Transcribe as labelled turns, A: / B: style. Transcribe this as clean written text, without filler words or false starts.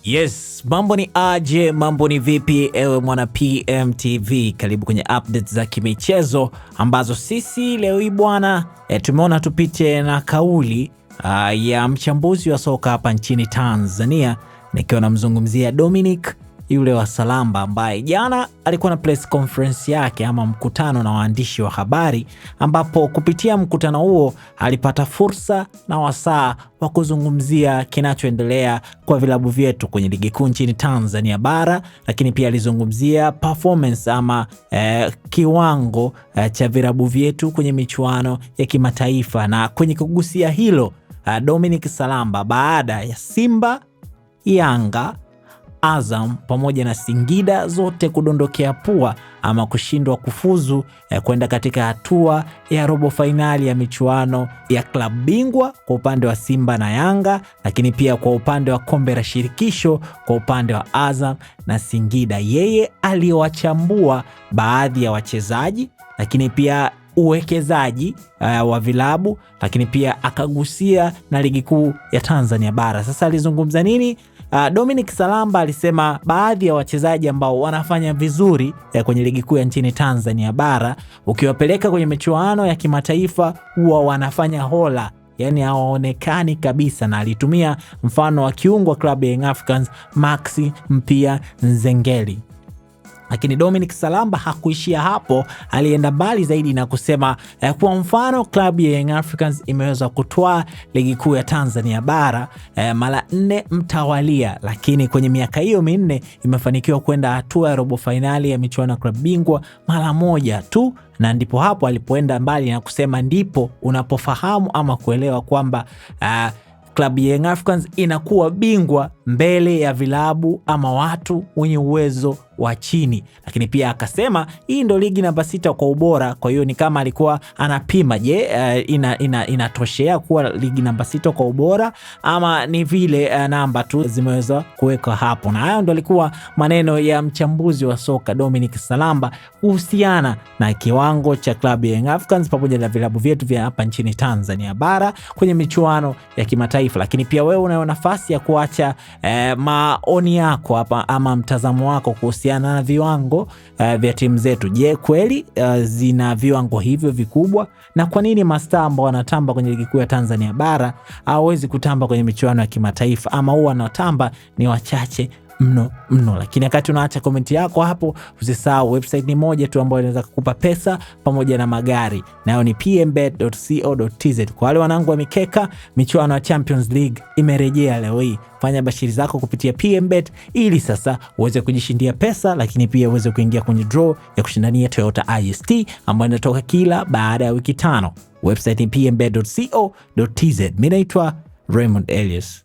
A: Yes, mambo ni aje, mambo ni vipi ewe mwana PMTV. Karibu kwenye updates za kimichezo ambazo sisi leo hii bwana tumeona tupite na kauli ya mchambuzi wa soka hapa nchini Tanzania, nikiwa namzungumzia Dominic yule wa Salamba, ambaye jana alikuwa na press conference yake ama mkutano na waandishi wa habari, ambapo kupitia mkutano huo alipata fursa na wasaa wa kuzungumzia kinachoendelea kwa vilabu vyetu kwenye ligi kuu nchini Tanzania bara, lakini pia alizungumzia performance ama kiwango cha vilabu vyetu kwenye michuano ya kimataifa. Na kwenye kugusia hilo Dominic Salamba, baada ya Simba, Yanga, Azam pamoja na Singida zote kudondokea pua ama kushindwa kufuzu kwenda katika hatua ya robo finali ya michuano ya klabu bingwa kwa upande wa Simba na Yanga, lakini pia kwa upande wa kombe la shirikisho kwa upande wa Azam na Singida, yeye aliwachambua baadhi ya wachezaji, lakini pia uwekezaji wa vilabu, lakini pia akagusia na ligi kuu ya Tanzania bara. Sasa alizungumza nini? Dominic Salamba alisema baadhi ya wachezaji ambao wanafanya vizuri kwenye ligi kuu ya nchini Tanzania bara, ukiwapeleka kwenye michuano ya kimataifa huwa wanafanya hola, yani hawaonekani kabisa, na alitumia mfano wa kiungo wa klabu ya Young Africans Maxi Mpia Nzengeli. Lakini Dominic Salamba hakuishia hapo, alienda mbali zaidi na kusema kwa mfano klabu ya Young Africans imeweza kutoa ligi kuu ya Tanzania bara mara 4 mtawalia, lakini kwenye miaka hiyo minne imefanikiwa kwenda hatua ya robo finali ya michuano ya klabu bingwa mara 1 tu. Na ndipo hapo alipoenda mbali na kusema ndipo unapofahamu ama kuelewa kwamba klabu ya Young Africans inakuwa bingwa mbele ya vilabu ama watu wenye uwezo wa chini. Lakini pia akasema hii ndo ligi namba 6 kwa ubora, kwa hiyo ni kama alikuwa anapima, je, inatoshea kuwa ligi namba 6 kwa ubora ama ni vile namba tu zimeweza kuweka hapo. Na hayo ndo alikuwa maneno ya mchambuzi wa soka Dominic Salamba kuhusiana na kiwango cha klabu ya Young Africans pamoja na vilabu vyetu vya hapa nchini Tanzania bara kwenye michuano ya kimataifa. Lakini pia wewe una nafasi ya kuacha maoni yako hapa ama mtazamo wako kuhusiana na viwango vya timu zetu. Je, kweli zina viwango hivyo vikubwa? Na kwa nini mastaa ambao wanatamba kwenye ligi kuu ya Tanzania bara hawezi kutamba kwenye michuano ya kimataifa, ama huwa wanatamba ni wachache mno? Lakini wakati unaacha komenti yako hapo, usisahau website ni moja tu ambayo inaweza kukupa pesa pamoja na magari, nayo ni pmbet.co.tz. Kwa wale wanangu wa mikeka, michuano ya Champions League imerejea leo hii. Fanya bashiri zako kupitia PMBet ili sasa uweze kujishindia pesa, lakini pia uweze kuingia kwenye draw ya kushindania Toyota IST ambayo inatoka kila baada ya wiki 5. Website ni pmbet.co.tz. Mimi naitwa Raymond Elias.